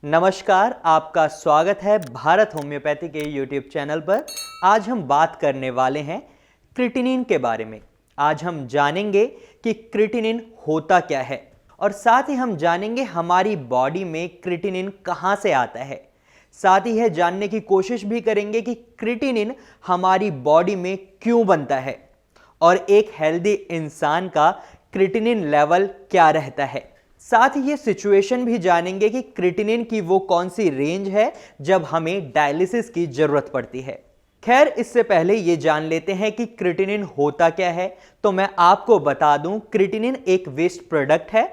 नमस्कार, आपका स्वागत है भारत होम्योपैथी के यूट्यूब चैनल पर। आज हम बात करने वाले हैं क्रिएटिनिन के बारे में। आज हम जानेंगे कि क्रिएटिनिन होता क्या है और साथ ही हम जानेंगे हमारी बॉडी में क्रिएटिनिन कहाँ से आता है। साथ ही यह जानने की कोशिश भी करेंगे कि क्रिएटिनिन हमारी बॉडी में क्यों बनता है और एक हेल्दी इंसान का क्रिएटिनिन लेवल क्या रहता है। साथ ही ये सिचुएशन भी जानेंगे कि क्रिएटिनिन की वो कौन सी रेंज है जब हमें डायलिसिस की जरूरत पड़ती है। खैर, इससे पहले ये जान लेते हैं कि क्रिएटिनिन होता क्या है। तो मैं आपको बता दूं, क्रिएटिनिन एक वेस्ट प्रोडक्ट है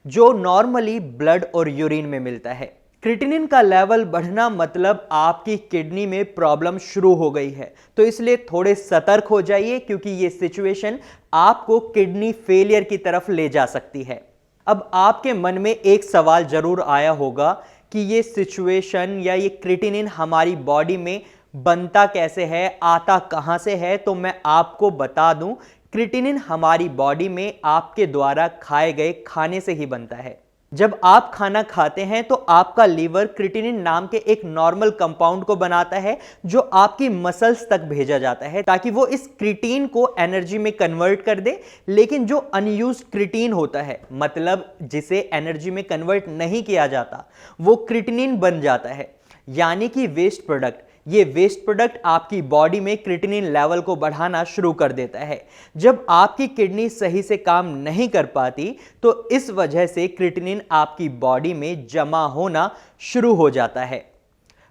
जो नॉर्मली ब्लड और यूरिन में मिलता है। क्रिएटिनिन का लेवल बढ़ना मतलब आपकी किडनी में प्रॉब्लम शुरू हो गई है, तो इसलिए थोड़े सतर्क हो जाइए क्योंकि ये सिचुएशन आपको किडनी फेलियर की तरफ ले जा सकती है। अब आपके मन में एक सवाल जरूर आया होगा कि ये सिचुएशन या ये क्रिएटिनिन हमारी बॉडी में बनता कैसे है, आता कहां से है। तो मैं आपको बता दूं, क्रिएटिनिन हमारी बॉडी में आपके द्वारा खाए गए खाने से ही बनता है। जब आप खाना खाते हैं तो आपका लीवर क्रिएटिनिन नाम के एक नॉर्मल कंपाउंड को बनाता है जो आपकी मसल्स तक भेजा जाता है ताकि वो इस क्रिएटिन को एनर्जी में कन्वर्ट कर दे। लेकिन जो अनयूज्ड क्रिएटिन होता है, मतलब जिसे एनर्जी में कन्वर्ट नहीं किया जाता, वो क्रिएटिनिन बन जाता है, यानी कि वेस्ट प्रोडक्ट। ये वेस्ट प्रोडक्ट आपकी बॉडी में क्रिएटिनिन लेवल को बढ़ाना शुरू कर देता है। जब आपकी किडनी सही से काम नहीं कर पाती तो इस वजह से क्रिएटिनिन आपकी बॉडी में जमा होना शुरू हो जाता है।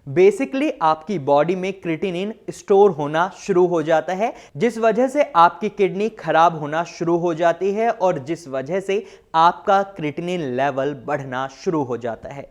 बेसिकली आपकी बॉडी में क्रिएटिनिन स्टोर होना शुरू हो जाता है, जिस वजह से आपकी किडनी खराब होना शुरू हो जाती है और जिस वजह से आपका क्रिएटिनिन लेवल बढ़ना शुरू हो जाता है।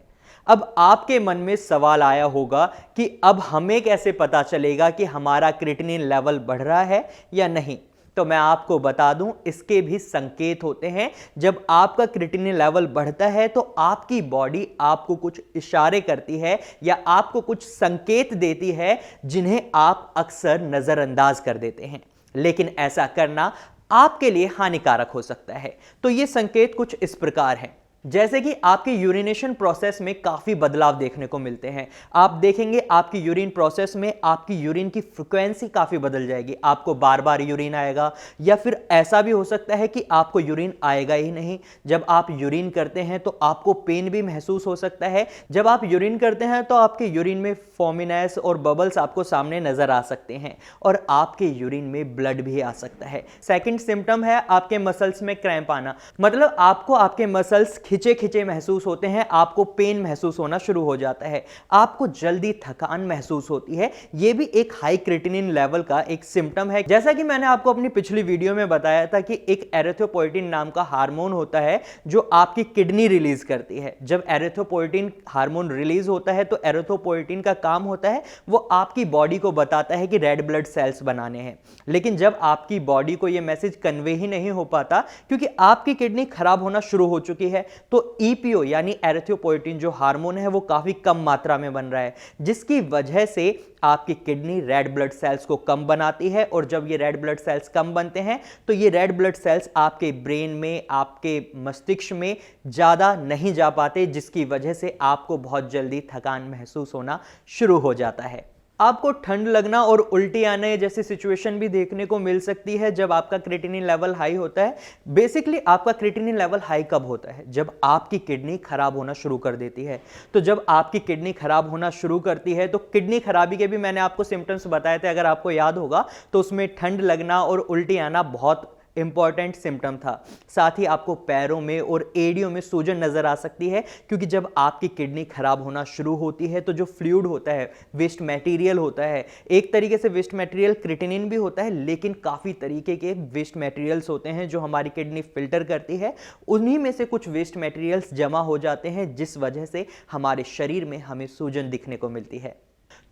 अब आपके मन में सवाल आया होगा कि अब हमें कैसे पता चलेगा कि हमारा क्रिएटिनिन लेवल बढ़ रहा है या नहीं। तो मैं आपको बता दूं, इसके भी संकेत होते हैं। जब आपका क्रिएटिनिन लेवल बढ़ता है तो आपकी बॉडी आपको कुछ इशारे करती है या आपको कुछ संकेत देती है जिन्हें आप अक्सर नजरअंदाज कर देते हैं, लेकिन ऐसा करना आपके लिए हानिकारक हो सकता है। तो ये संकेत कुछ इस प्रकार हैं, जैसे कि आपके यूरिनेशन प्रोसेस में काफी बदलाव देखने को मिलते हैं। आप देखेंगे आपकी यूरिन प्रोसेस में आपकी यूरिन की फ्रीक्वेंसी काफी बदल जाएगी। आपको बार बार यूरिन आएगा या फिर ऐसा भी हो सकता है कि आपको यूरिन आएगा ही नहीं। जब आप यूरिन करते हैं तो आपको पेन भी महसूस हो सकता है। जब आप यूरिन करते हैं तो आपके यूरिन में फोमिनेस और बबल्स आपको सामने नजर आ सकते हैं और आपके यूरिन में ब्लड भी आ सकता है। सेकंड सिम्टम है आपके मसल्स में क्रैम्प आना, मतलब आपको आपके मसल्स खिंचे खिंचे महसूस होते हैं, आपको पेन महसूस होना शुरू हो जाता है, आपको जल्दी थकान महसूस होती है। यह भी एक हाई क्रिएटिनिन लेवल का एक सिम्टम है। जैसा कि मैंने आपको अपनी पिछली वीडियो में बताया था कि एक एरिथ्रोपोएटिन नाम का हार्मोन होता है जो आपकी किडनी रिलीज करती है। जब एरिथ्रोपोएटिन हार्मोन रिलीज होता है तो एरिथ्रोपोएटिन का काम होता है वो आपकी बॉडी को बताता है कि रेड ब्लड सेल्स बनाने हैं। लेकिन जब आपकी बॉडी को यह मैसेज कन्वे ही नहीं हो पाता क्योंकि आपकी किडनी खराब होना शुरू हो चुकी है, तो ईपीओ यानी एरिथ्रोपोएटिन जो हार्मोन है वो काफी कम मात्रा में बन रहा है, जिसकी वजह से आपकी किडनी रेड ब्लड सेल्स को कम बनाती है। और जब ये रेड ब्लड सेल्स कम बनते हैं तो ये रेड ब्लड सेल्स आपके ब्रेन में, आपके मस्तिष्क में ज्यादा नहीं जा पाते, जिसकी वजह से आपको बहुत जल्दी थकान महसूस होना शुरू हो जाता है। आपको ठंड लगना और उल्टी आने जैसी सिचुएशन भी देखने को मिल सकती है जब आपका क्रिएटिनिन लेवल हाई होता है। बेसिकली आपका क्रिएटिनिन लेवल हाई कब होता है? जब आपकी किडनी खराब होना शुरू कर देती है। तो जब आपकी किडनी खराब होना शुरू करती है तो किडनी खराबी के भी मैंने आपको सिम्टम्स बताए थे, अगर आपको याद होगा तो उसमें ठंड लगना और उल्टी आना बहुत इंपॉर्टेंट सिम्टम था। साथ ही आपको पैरों में और एड़ियों में सूजन नजर आ सकती है क्योंकि जब आपकी किडनी खराब होना शुरू होती है तो जो फ्लूइड होता है, वेस्ट मटेरियल होता है, एक तरीके से वेस्ट मटेरियल क्रिएटिनिन भी होता है, लेकिन काफी तरीके के वेस्ट मटेरियल्स होते हैं जो हमारी किडनी फिल्टर करती है। उन्हीं में से कुछ वेस्ट मटेरियल्स जमा हो जाते हैं जिस वजह से हमारे शरीर में हमें सूजन दिखने को मिलती है।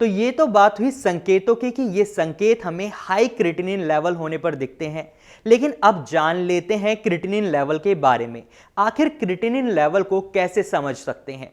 तो ये तो बात हुई संकेतों की कि ये संकेत हमें हाई क्रिएटिनिन लेवल होने पर दिखते हैं। लेकिन अब जान लेते हैं क्रिएटिनिन लेवल के बारे में। आखिर क्रिएटिनिन लेवल को कैसे समझ सकते हैं?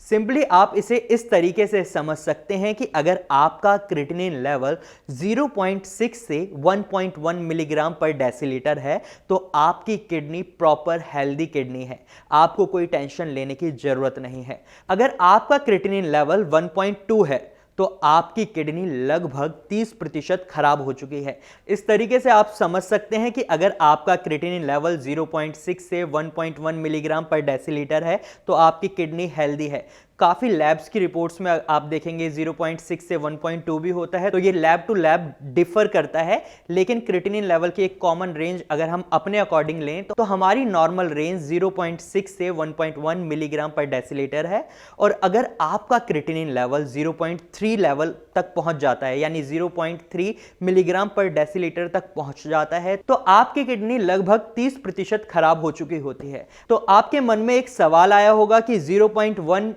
सिंपली आप इसे इस तरीके से समझ सकते हैं कि अगर आपका क्रिएटिनिन लेवल 0.6 से 1.1 मिलीग्राम पर डेसीलीटर है तो आपकी किडनी प्रॉपर हेल्दी किडनी है, आपको कोई टेंशन लेने की जरूरत नहीं है। अगर आपका क्रिएटिनिन लेवल 1.2 है तो आपकी किडनी लगभग 30% खराब हो चुकी है। इस तरीके से आप समझ सकते हैं कि अगर आपका क्रिएटिनिन लेवल 0.6 से 1.1 मिलीग्राम पर डेसीलीटर है तो आपकी किडनी हेल्दी है। काफ़ी लैब्स की रिपोर्ट्स में आप देखेंगे 0.6 से 1.2 भी होता है, तो ये लैब टू लैब डिफर करता है, लेकिन क्रिएटिनिन लेवल की एक कॉमन रेंज अगर हम अपने अकॉर्डिंग लें तो हमारी नॉर्मल रेंज 0.6 से 1.1 मिलीग्राम पर डेसीलीटर है। और अगर आपका क्रिएटिनिन लेवल 0.3 लेवल तक पहुंच जाता है, यानी 0.3 मिलीग्राम पर डेसीलीटर तक पहुंच जाता है, तो आपकी किडनी लगभग 30% खराब हो चुकी होती है। तो आपके मन में एक सवाल आया होगा कि 0.1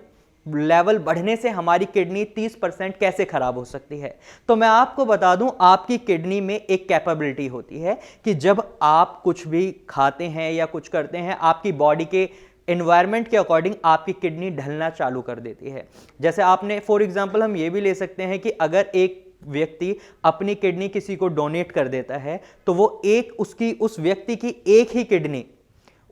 लेवल बढ़ने से हमारी किडनी 30% कैसे खराब हो सकती है। तो मैं आपको बता दूं, आपकी किडनी में एक कैपेबिलिटी होती है कि जब आप कुछ भी खाते हैं या कुछ करते हैं, आपकी बॉडी के एनवायरनमेंट के अकॉर्डिंग आपकी किडनी ढलना चालू कर देती है। जैसे आपने फॉर एग्जांपल हम ये भी ले सकते हैं कि अगर एक व्यक्ति अपनी किडनी किसी को डोनेट कर देता है तो वो उस व्यक्ति की एक ही किडनी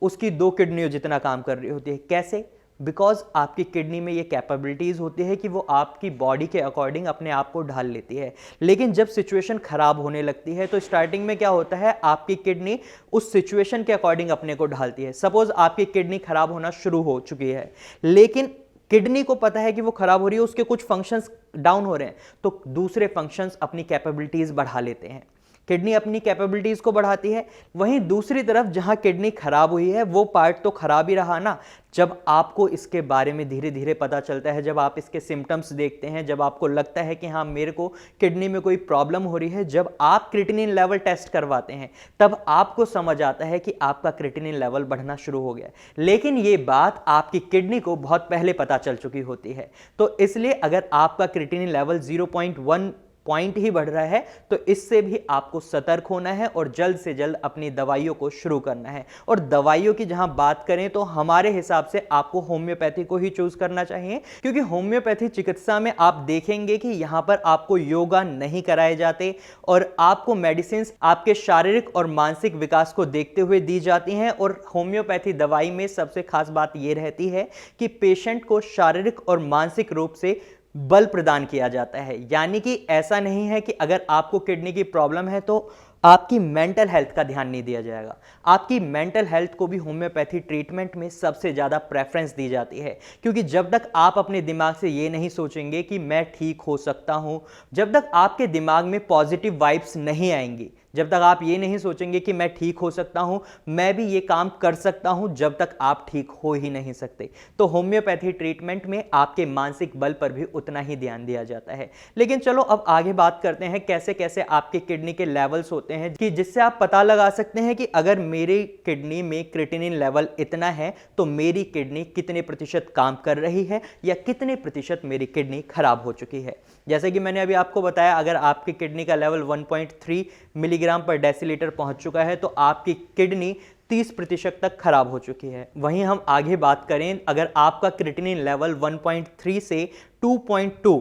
उसकी 2 किडनियों जितना काम कर रही होती है। कैसे? बिकॉज आपकी किडनी में ये कैपेबिलिटीज होती है कि वो आपकी बॉडी के अकॉर्डिंग अपने आप को ढाल लेती है। लेकिन जब सिचुएशन खराब होने लगती है तो स्टार्टिंग में क्या होता है, आपकी किडनी उस सिचुएशन के अकॉर्डिंग अपने को ढालती है। सपोज आपकी किडनी खराब होना शुरू हो चुकी है, लेकिन किडनी को पता है कि वो खराब हो रही है, उसके कुछ फंक्शंस डाउन हो रहे हैं, तो दूसरे फंक्शंस अपनी कैपेबिलिटीज बढ़ा लेते हैं। किडनी अपनी कैपेबिलिटीज को बढ़ाती है। वहीं दूसरी तरफ जहां किडनी खराब हुई है वो पार्ट तो खराब ही रहा ना। जब आपको इसके बारे में धीरे धीरे पता चलता है, जब आप इसके सिम्टम्स देखते हैं, जब आपको लगता है कि हाँ मेरे को किडनी में कोई प्रॉब्लम हो रही है, जब आप क्रिएटिनिन लेवल टेस्ट करवाते हैं तब आपको समझ आता है कि आपका क्रिएटिनिन लेवल बढ़ना शुरू हो गया है। लेकिन ये बात आपकी किडनी को बहुत पहले पता चल चुकी होती है। तो इसलिए अगर आपका क्रिएटिनिन लेवल 0.1 पॉइंट ही बढ़ रहा है तो इससे भी आपको सतर्क होना है और जल्द से जल्द अपनी दवाइयों को शुरू करना है। और दवाइयों की जहां बात करें तो हमारे हिसाब से आपको होम्योपैथी को ही चूज करना चाहिए, क्योंकि होम्योपैथी चिकित्सा में आप देखेंगे कि यहां पर आपको योगा नहीं कराए जाते और आपको मेडिसिन आपके शारीरिक और मानसिक विकास को देखते हुए दी जाती हैं। और होम्योपैथी दवाई में सबसे खास बात यह रहती है कि पेशेंट को शारीरिक और मानसिक रूप से बल प्रदान किया जाता है। यानी कि ऐसा नहीं है कि अगर आपको किडनी की प्रॉब्लम है तो आपकी मेंटल हेल्थ का ध्यान नहीं दिया जाएगा। आपकी मेंटल हेल्थ को भी होम्योपैथी ट्रीटमेंट में सबसे ज़्यादा प्रेफरेंस दी जाती है, क्योंकि जब तक आप अपने दिमाग से ये नहीं सोचेंगे कि मैं ठीक हो सकता हूँ, जब तक आपके दिमाग में पॉजिटिव वाइब्स नहीं आएंगी, जब तक आप ये नहीं सोचेंगे कि मैं ठीक हो सकता हूं, मैं भी ये काम कर सकता हूं, जब तक आप ठीक हो ही नहीं सकते। तो होम्योपैथी ट्रीटमेंट में आपके मानसिक बल पर भी उतना ही ध्यान दिया जाता है। लेकिन चलो अब आगे बात करते हैं कैसे कैसे आपके किडनी के लेवल्स होते हैं कि जिससे आप पता लगा सकते हैं कि अगर मेरी किडनी में क्रिएटिनिन लेवल इतना है तो मेरी किडनी कितने प्रतिशत काम कर रही है या कितने प्रतिशत मेरी किडनी खराब हो चुकी है। जैसे कि मैंने अभी आपको बताया, अगर आपकी किडनी का लेवल 1.3 मिलीग्राम पर डेसीलीटर पहुंच चुका है तो आपकी किडनी 30% तक खराब हो चुकी है। वहीं हम आगे बात करें, अगर आपका क्रिएटिनिन लेवल 1.3 से 2.2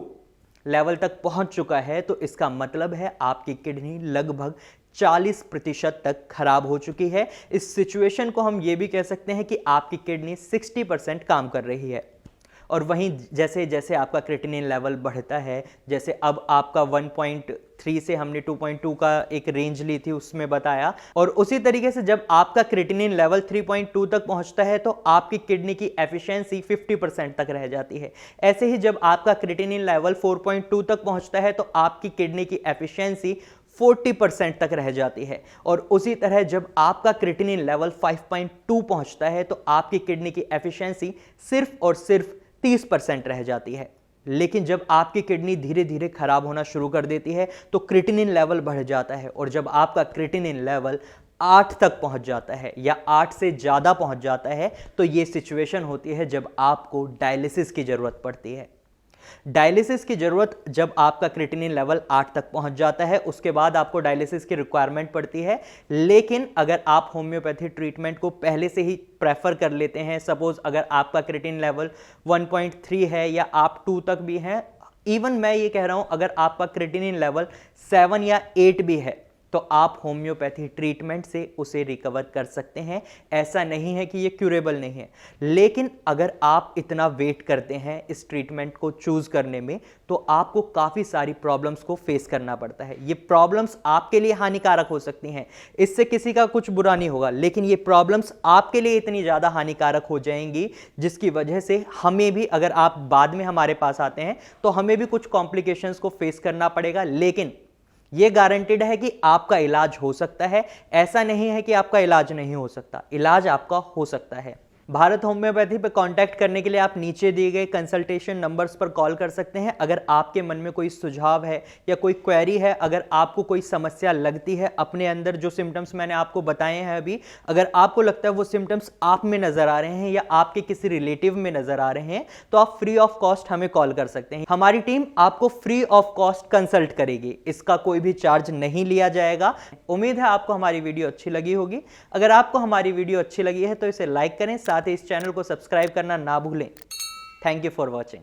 लेवल तक पहुंच चुका है तो इसका मतलब है आपकी किडनी लगभग 40% तक खराब हो चुकी है। इस सिचुएशन को हम ये भी कह सकते हैं कि आपकी किडनी 60% काम कर रही है। और वहीं जैसे जैसे आपका क्रिएटिनिन लेवल बढ़ता है, जैसे अब आपका 1.3 से हमने 2.2 का एक रेंज ली थी उसमें बताया, और उसी तरीके से जब आपका क्रिएटिनिन लेवल 3.2 तक पहुंचता है तो आपकी किडनी की एफिशिएंसी 50% तक रह जाती है। ऐसे ही जब आपका क्रिएटिनिन लेवल 4.2 तक पहुंचता है तो आपकी किडनी की एफिशिएंसी 40% तक रह जाती है। और उसी तरह जब आपका क्रिएटिनिन लेवल 5.2 पहुंचता है तो आपकी किडनी की एफिशिएंसी सिर्फ और सिर्फ 30% रह जाती है। लेकिन जब आपकी किडनी धीरे धीरे खराब होना शुरू कर देती है तो क्रिएटिनिन लेवल बढ़ जाता है, और जब आपका क्रिएटिनिन लेवल 8 तक पहुंच जाता है या 8 से ज़्यादा पहुंच जाता है तो ये सिचुएशन होती है जब आपको डायलिसिस की ज़रूरत पड़ती है। डायलिसिस की ज़रूरत जब आपका क्रिएटिनिन लेवल 8 तक पहुंच जाता है, उसके बाद आपको डायलिसिस की रिक्वायरमेंट पड़ती है। लेकिन अगर आप होम्योपैथी ट्रीटमेंट को पहले से ही प्रेफर कर लेते हैं, सपोज अगर आपका क्रिएटिनिन लेवल 1.3 है या आप 2 तक भी हैं, इवन मैं ये कह रहा हूं अगर आपका क्रिएटिनिन लेवल 7 या 8 भी है, तो आप होम्योपैथी ट्रीटमेंट से उसे रिकवर कर सकते हैं। ऐसा नहीं है कि ये क्यूरेबल नहीं है, लेकिन अगर आप इतना वेट करते हैं इस ट्रीटमेंट को चूज करने में, तो आपको काफ़ी सारी प्रॉब्लम्स को फेस करना पड़ता है। ये प्रॉब्लम्स आपके लिए हानिकारक हो सकती हैं, इससे किसी का कुछ बुरा नहीं होगा, लेकिन ये प्रॉब्लम्स आपके लिए इतनी ज़्यादा हानिकारक हो जाएंगी जिसकी वजह से हमें भी, अगर आप बाद में हमारे पास आते हैं तो हमें भी कुछ कॉम्प्लिकेशंस को फेस करना पड़ेगा। लेकिन ये गारंटेड है कि आपका इलाज हो सकता है। ऐसा नहीं है कि आपका इलाज नहीं हो सकता, इलाज आपका हो सकता है। भारत होम्योपैथी पे कांटेक्ट करने के लिए आप नीचे दिए गए कंसल्टेशन नंबर्स पर कॉल कर सकते हैं। अगर आपके मन में कोई सुझाव है या कोई क्वेरी है, अगर आपको कोई समस्या लगती है अपने अंदर, जो सिम्टम्स मैंने आपको बताए हैं अभी, अगर आपको लगता है वो सिम्टम्स आप में नजर आ रहे हैं या आपके किसी रिलेटिव में नजर आ रहे हैं, तो आप फ्री ऑफ कॉस्ट हमें कॉल कर सकते हैं। हमारी टीम आपको फ्री ऑफ कॉस्ट कंसल्ट करेगी, इसका कोई भी चार्ज नहीं लिया जाएगा। उम्मीद है आपको हमारी वीडियो अच्छी लगी होगी। अगर आपको हमारी वीडियो अच्छी लगी है तो इसे लाइक करें, साथ ही इस चैनल को सब्सक्राइब करना ना भूलें। Thank you for watching.